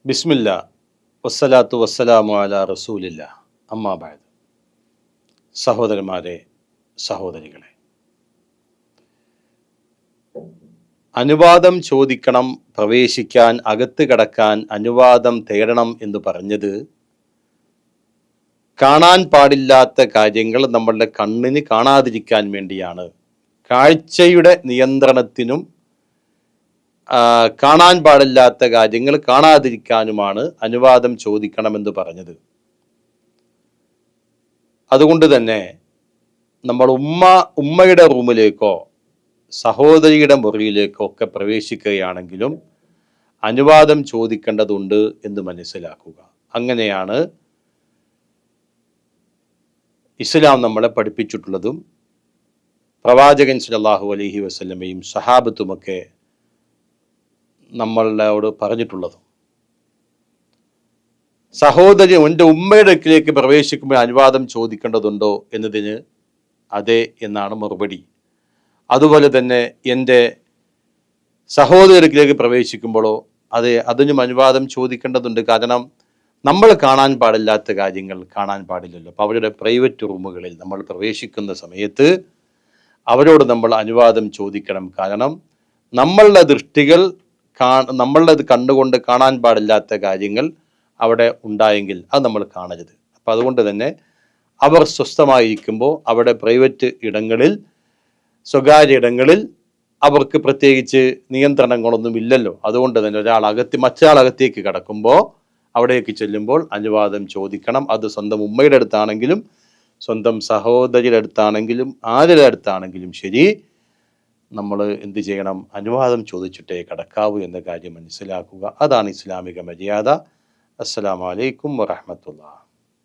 ബിസ്മില്ല വസ്സലാത്തു വസ്സലാമു അലാ റസൂലില്ല അമ്മാ ബഅദ്. സഹോദരന്മാരെ, സഹോദരികളെ, അനുവാദം ചോദിക്കണം, പ്രവേശിക്കാൻ, അകത്ത് കടക്കാൻ അനുവാദം തേടണം എന്ന് പറഞ്ഞത് കാണാൻ പാടില്ലാത്ത കാര്യങ്ങൾ നമ്മളുടെ കണ്ണിന് കാണാതിരിക്കാൻ വേണ്ടിയാണ്. കാഴ്ചയുടെ നിയന്ത്രണത്തിനും കാണാൻ പാടില്ലാത്ത കാര്യങ്ങൾ കാണാതിരിക്കാനുമാണ് അനുവാദം ചോദിക്കണമെന്ന് പറഞ്ഞത്. അതുകൊണ്ട് തന്നെ നമ്മൾ ഉമ്മയുടെ റൂമിലേക്കോ സഹോദരിയുടെ മുറിയിലേക്കോ ഒക്കെ പ്രവേശിക്കുകയാണെങ്കിലും അനുവാദം ചോദിക്കേണ്ടതുണ്ട് എന്ന് മനസ്സിലാക്കുക. അങ്ങനെയാണ് ഇസ്ലാം നമ്മളെ പഠിപ്പിച്ചിട്ടുള്ളതും പ്രവാചകൻ സല്ലല്ലാഹു അലൈഹി വസല്ലമയും സഹാബത്തുമൊക്കെ നമ്മളോട് പറഞ്ഞിട്ടുള്ളതും. സഹോദരി എൻ്റെ ഉമ്മയുടെ അടുക്കിലേക്ക് പ്രവേശിക്കുമ്പോൾ അനുവാദം ചോദിക്കേണ്ടതുണ്ടോ എന്നതിന് അതെ എന്നാണ് മറുപടി. അതുപോലെ തന്നെ എൻ്റെ സഹോദരി അടുക്കിലേക്ക് പ്രവേശിക്കുമ്പോഴോ അതെ, അതിനും അനുവാദം ചോദിക്കേണ്ടതുണ്ട്. കാരണം നമ്മൾ കാണാൻ പാടില്ലാത്ത കാര്യങ്ങൾ കാണാൻ പാടില്ലല്ലോ. അപ്പോൾ അവരുടെ പ്രൈവറ്റ് റൂമുകളിൽ നമ്മൾ പ്രവേശിക്കുന്ന സമയത്ത് അവരോട് നമ്മൾ അനുവാദം ചോദിക്കണം. കാരണം നമ്മളുടെ ദൃഷ്ടികൾ നമ്മളുടെ കണ്ടുകൊണ്ട് കാണാൻ പാടില്ലാത്ത കാര്യങ്ങൾ അവിടെ ഉണ്ടായെങ്കിൽ അത് നമ്മൾ കാണരുത്. അപ്പം അതുകൊണ്ട് തന്നെ അവർ സ്വസ്ഥമായിരിക്കുമ്പോൾ അവിടെ പ്രൈവറ്റ് ഇടങ്ങളിൽ, സ്വകാര്യ ഇടങ്ങളിൽ അവർക്ക് പ്രത്യേകിച്ച് നിയന്ത്രണങ്ങളൊന്നും ഇല്ലല്ലോ. അതുകൊണ്ട് തന്നെ മറ്റൊരാൾ അകത്തേക്ക് കടക്കുമ്പോൾ അവിടേക്ക് ചെല്ലുമ്പോൾ അനുവാദം ചോദിക്കണം. അത് സ്വന്തം ഉമ്മയുടെ അടുത്താണെങ്കിലും സ്വന്തം സഹോദരിയുടെ അടുത്താണെങ്കിലും ആരുടെ അടുത്താണെങ്കിലും ശരി, നമ്മൾ എന്ത് ചെയ്യണം? അനുവാദം ചോദിച്ചിട്ടേ കടക്കാവൂ എന്ന കാര്യം മനസ്സിലാക്കുക. അതാണ് ഇസ്ലാമിക മര്യാദ. അസ്സലാമു അലൈക്കും വറഹ്മത്തുള്ളാഹി.